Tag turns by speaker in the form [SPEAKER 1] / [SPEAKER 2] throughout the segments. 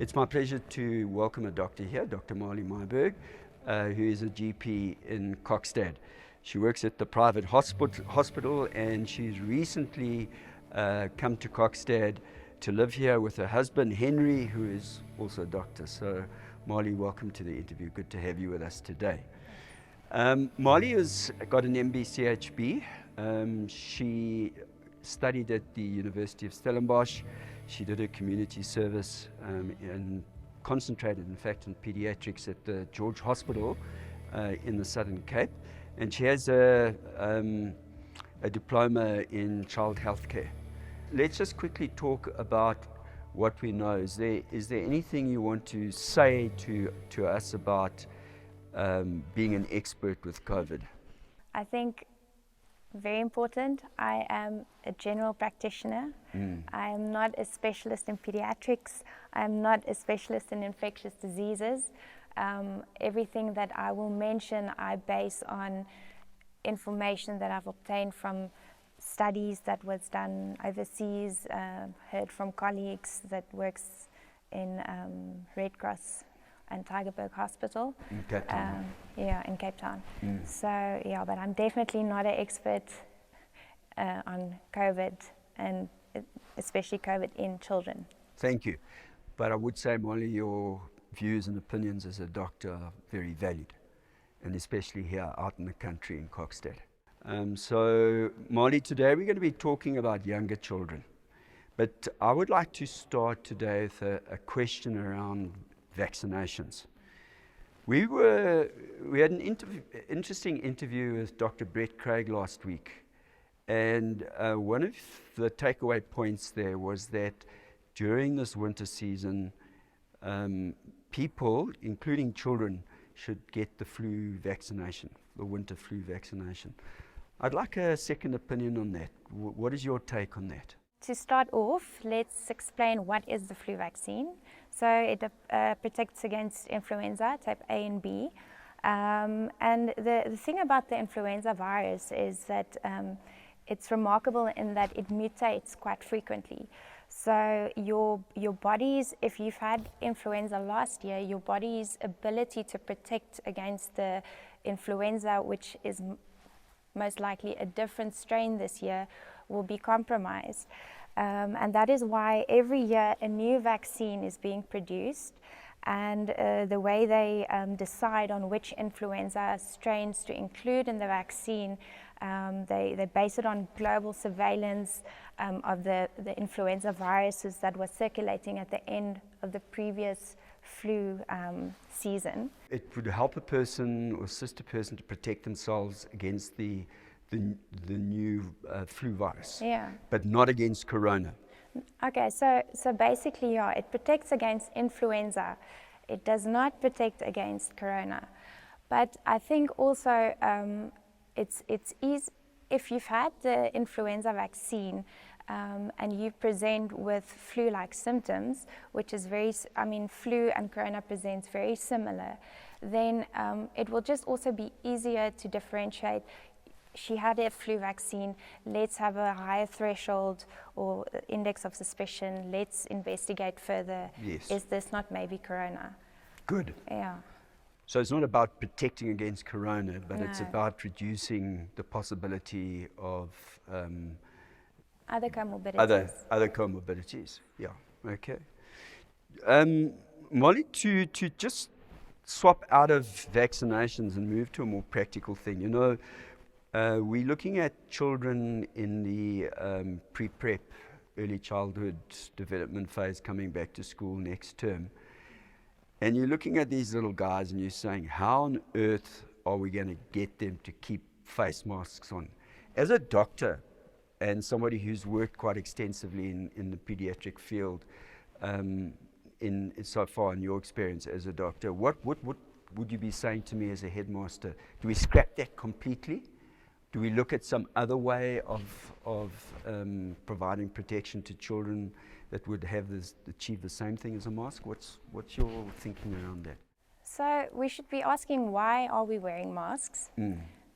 [SPEAKER 1] It's my pleasure to welcome a doctor here, Dr. Marli Myburgh, who is a GP in Kokstad. She works at the private hospital and she's recently come to Kokstad to live here with her husband, Henry, who is also a doctor. So, Marli, welcome to the interview. Good to have you with us today. Marli has got an MB-CHB. She studied at the University of Stellenbosch. She did her community service and concentrated, in fact, in pediatrics at the George Hospital in the Southern Cape. And she has a diploma in child health care. Let's just quickly talk about what we know. Is there anything you want to say to us about being an expert with COVID?
[SPEAKER 2] I think very important, I am a general practitioner. I am not a specialist in pediatrics. I am not a specialist in infectious diseases. Everything that I will mention, I base on information that I've obtained from studies that was done overseas, heard from colleagues that works in Red Cross and Tygerberg Hospital.
[SPEAKER 1] In Cape Town.
[SPEAKER 2] In Cape Town. So but I'm definitely not an expert on COVID, and especially COVID in children.
[SPEAKER 1] Thank you. But I would say, Marli, your views and opinions as a doctor are very valued, and especially here out in the country in Kokstad. So, Marli, today we're going to be talking about younger children. But I would like to start today with a question around vaccinations. We had an interesting interview with Dr. Brett Craig last week, and one of the takeaway points there was that during this winter season, people, including children, should get the flu vaccination, the winter flu vaccination. I'd like a second opinion on that. What is your take on that?
[SPEAKER 2] To start off, let's explain what is the flu vaccine. So it protects against influenza type A and B. And the thing about the influenza virus is that it's remarkable in that it mutates quite frequently. So your body's, if you've had influenza last year, your body's ability to protect against the influenza, which is most likely a different strain this year, will be compromised. And that is why every year a new vaccine is being produced, and the way they decide on which influenza strains to include in the vaccine, they base it on global surveillance of the influenza viruses that were circulating at the end of the previous flu season.
[SPEAKER 1] It would help a person or assist a person to protect themselves against the new flu virus, but not against corona.
[SPEAKER 2] Okay, so basically, it protects against influenza. It does not protect against corona. But I think also it's easy if you've had the influenza vaccine and you present with flu-like symptoms, which is flu and corona presents very similar, then it will just also be easier to differentiate. She had a flu vaccine, let's have a higher threshold or index of suspicion, let's investigate further.
[SPEAKER 1] Yes.
[SPEAKER 2] Is this not maybe corona?
[SPEAKER 1] Good.
[SPEAKER 2] Yeah.
[SPEAKER 1] So it's not about protecting against corona, but
[SPEAKER 2] No.
[SPEAKER 1] it's about reducing the possibility of
[SPEAKER 2] Other comorbidities.
[SPEAKER 1] Other comorbidities. Yeah, okay. Marli, to just swap out of vaccinations and move to a more practical thing, we're looking at children in the pre-prep, early childhood development phase coming back to school next term. And you're looking at these little guys and you're saying, how on earth are we going to get them to keep face masks on? As a doctor and somebody who's worked quite extensively in the pediatric field, so far in your experience as a doctor, what would you be saying to me as a headmaster? Do we scrap that completely? Do we look at some other way of providing protection to children that would achieve the same thing as a mask? What's your thinking around that?
[SPEAKER 2] So we should be asking, why are we wearing masks?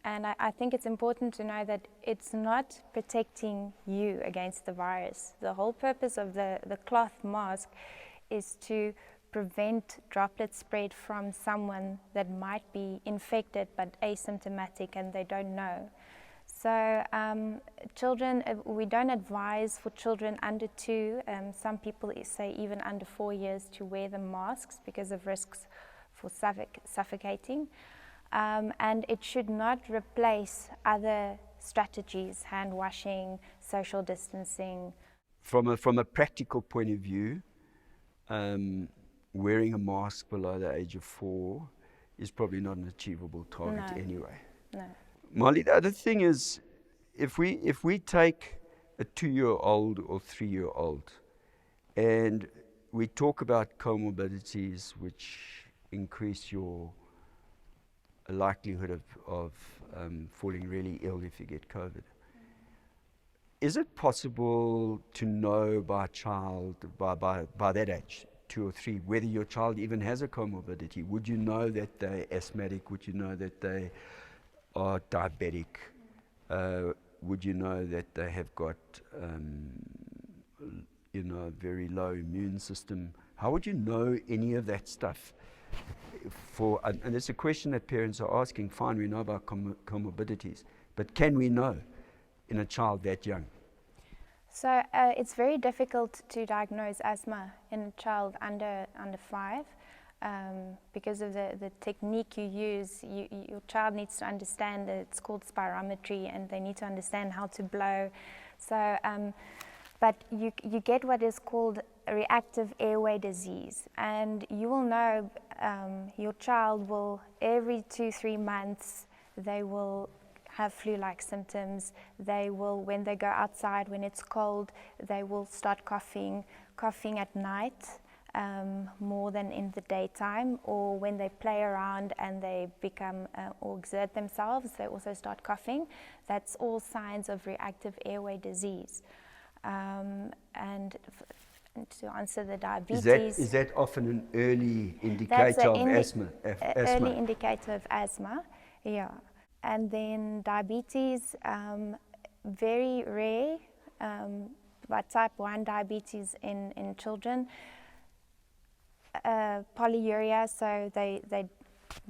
[SPEAKER 2] And I think it's important to know that it's not protecting you against the virus. The whole purpose of the cloth mask is to prevent droplet spread from someone that might be infected but asymptomatic and they don't know. So children, we don't advise for children under 2, some people say even under 4 years, to wear the masks because of risks for suffocating. And it should not replace other strategies, hand washing, social distancing.
[SPEAKER 1] From a practical point of view, wearing a mask below the age of 4 is probably not an achievable target anyway.
[SPEAKER 2] No.
[SPEAKER 1] Marli, the other thing is, if we take a 2-year-old or 3-year-old and we talk about comorbidities which increase your likelihood of falling really ill if you get COVID, is it possible to know by that age, 2 or 3, whether your child even has a comorbidity? Would you know that they're asthmatic? Would you know that they are diabetic? Would you know that they have got very low immune system? How would you know any of that stuff? And it's a question that parents are asking. Fine, we know about comorbidities, but can we know in a child that young?
[SPEAKER 2] So it's very difficult to diagnose asthma in a child under 5 because of the technique you use. Your child needs to understand that it's called spirometry, and they need to understand how to blow. So, but you get what is called a reactive airway disease, and you will know your child will, every 2-3 months, they will have flu-like symptoms. They will, when they go outside, when it's cold, they will start coughing at night more than in the daytime, or when they play around and they become or exert themselves, they also start coughing. That's all signs of reactive airway disease. And to answer the diabetes,
[SPEAKER 1] is that often an early indicator of asthma?
[SPEAKER 2] Early indicator of asthma, yeah. And then diabetes, very rare, but type 1 diabetes in children. Polyuria, so they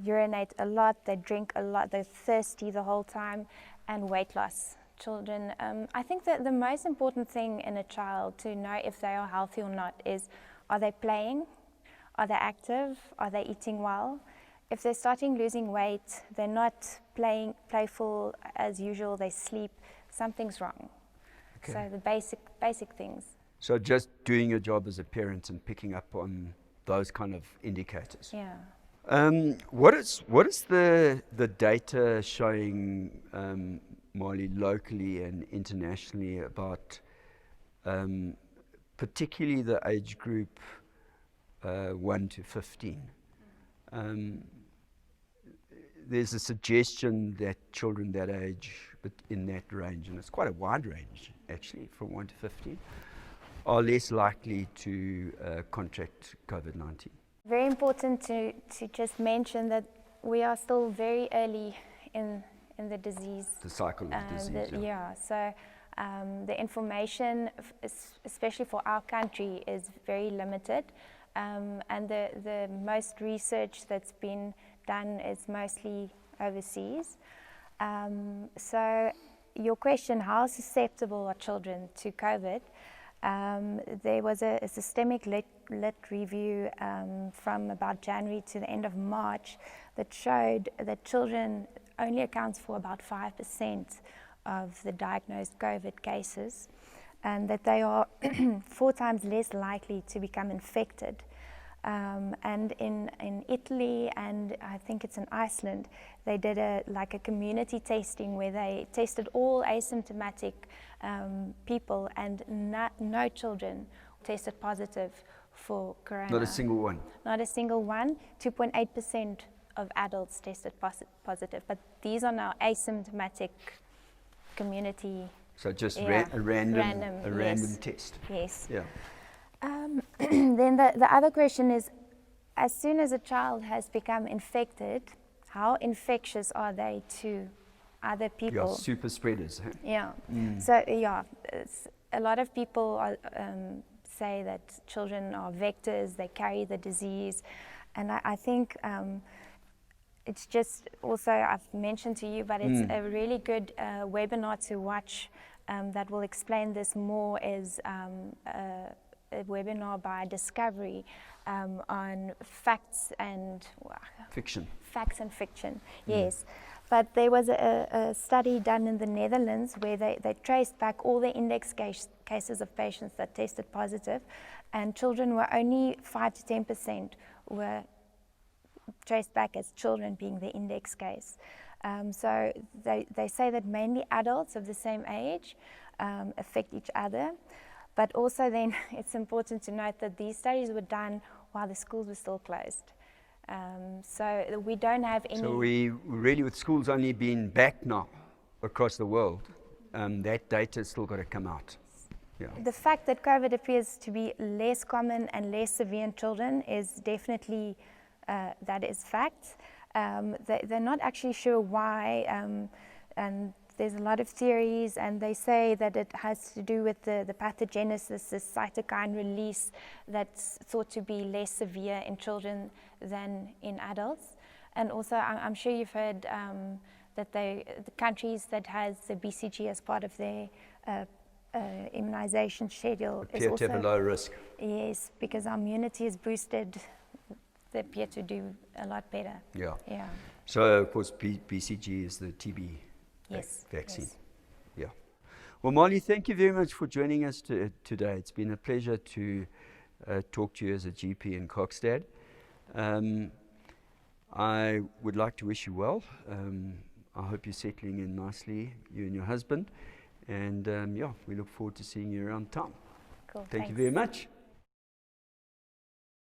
[SPEAKER 2] urinate a lot, they drink a lot, they're thirsty the whole time, and weight loss. Children, I think that the most important thing in a child to know if they are healthy or not is, are they playing? Are they active? Are they eating well? If they're starting losing weight, they're not playful as usual, they sleep, something's wrong. Okay. So the basic things.
[SPEAKER 1] So just doing your job as a parent and picking up on those kind of indicators.
[SPEAKER 2] Yeah.
[SPEAKER 1] What is the data showing, Marli, locally and internationally about particularly the age group 1 to 15? There's a suggestion that children that age, but in that range, and it's quite a wide range actually, from 1 to 15, are less likely to contract COVID-19.
[SPEAKER 2] Very important to just mention that we are still very early in the disease.
[SPEAKER 1] The cycle of disease.
[SPEAKER 2] So the information, especially for our country, is very limited, and the most research that's been done is mostly overseas. So your question, how susceptible are children to COVID? There was a systemic lit review from about January to the end of March that showed that children only accounts for about 5% of the diagnosed COVID cases, and that they are 4 times less likely to become infected. And in Italy, and I think it's in Iceland, they did a community testing where they tested all asymptomatic people, and no children tested positive for corona.
[SPEAKER 1] Not a single one?
[SPEAKER 2] Not a single one. 2.8% of adults tested positive, but these are now asymptomatic community.
[SPEAKER 1] So just a random test.
[SPEAKER 2] Yes.
[SPEAKER 1] Yeah.
[SPEAKER 2] Then the other question is, as soon as a child has become infected, how infectious are they to other people?
[SPEAKER 1] Yeah, super spreaders. Huh?
[SPEAKER 2] Yeah. So a lot of people say that children are vectors, they carry the disease. And I think it's just also, I've mentioned to you, but it's a really good webinar to watch that will explain this more, is a webinar by Discovery on facts and
[SPEAKER 1] Fiction.
[SPEAKER 2] Facts and fiction, yes. But there was a study done in the Netherlands where they traced back all the index cases of patients that tested positive, and children were only 5 to 10% were traced back as children being the index case. So they say that mainly adults of the same age affect each other. But also then it's important to note that these studies were done while the schools were still closed. So we don't have any...
[SPEAKER 1] So we really, with schools only being back now across the world, that data's still got to come out. Yeah.
[SPEAKER 2] The fact that COVID appears to be less common and less severe in children is definitely, that is fact. They're not actually sure why, and there's a lot of theories, and they say that it has to do with the pathogenesis, the cytokine release, that's thought to be less severe in children than in adults. And also, I'm sure you've heard that the countries that has the BCG as part of their immunization schedule
[SPEAKER 1] appear to have a low risk.
[SPEAKER 2] Yes, because our immunity is boosted, they appear to do a lot better.
[SPEAKER 1] Yeah.
[SPEAKER 2] Yeah.
[SPEAKER 1] So, of course, BCG is the TB vaccine.
[SPEAKER 2] Yes.
[SPEAKER 1] Yeah. Well, Marli, thank you very much for joining us today. It's been a pleasure to talk to you as a GP in Kokstad. I would like to wish you well. I hope you're settling in nicely, you and your husband. And yeah, we look forward to seeing you around town.
[SPEAKER 2] Cool.
[SPEAKER 1] Thank
[SPEAKER 2] Thanks.
[SPEAKER 1] you very much.